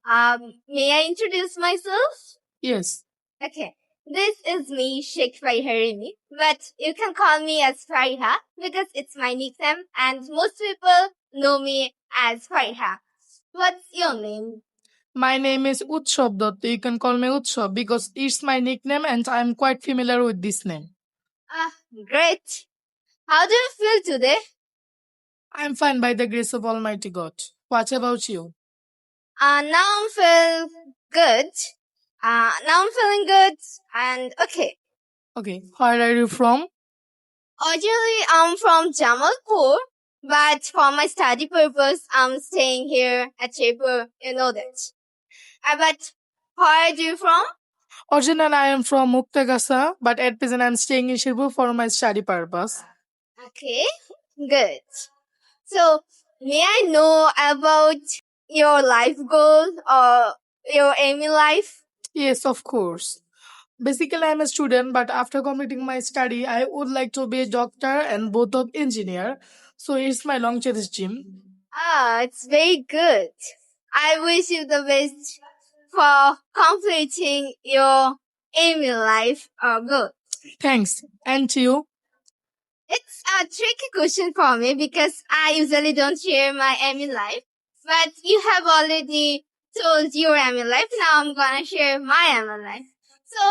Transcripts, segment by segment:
May I introduce myself? Yes. Okay. This is me, Sheikh Farharimi, but you can call me as Fariha because it's my nickname and most people know me as Fariha. What's your name? My name is Utsav Datta. You can call me Utsav because it's my nickname and I'm quite familiar with this name. Ah, great. How do you feel today? I'm fine by the grace of Almighty God. What about you? Now I'm feeling good. Now I'm feeling good and okay. Okay, where are you from? Originally, I'm from Jamalpur, but for my study purpose, I'm staying here at Jaipur. You know that. But where are you from? Originally, I am from Muktagasa, but at present I'm staying in Shirpur for my study purpose. Okay, good. So, may I know about your life goal or your aim in life? Yes, of course. Basically, I'm a student, but after completing my study, I would like to be a doctor and both of engineer. So it's my long cherished dream. It's very good. I wish you the best for completing your aim in life or goal. Thanks. And to you? It's a tricky question for me because I usually don't share my aim in life. But you have already told your aim in life. Now I'm gonna share my aim in life. So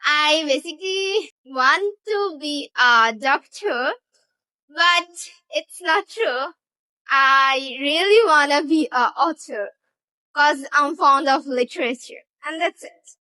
I basically want to be a doctor, but it's not true. I really wanna be a author because I'm fond of literature, and that's it.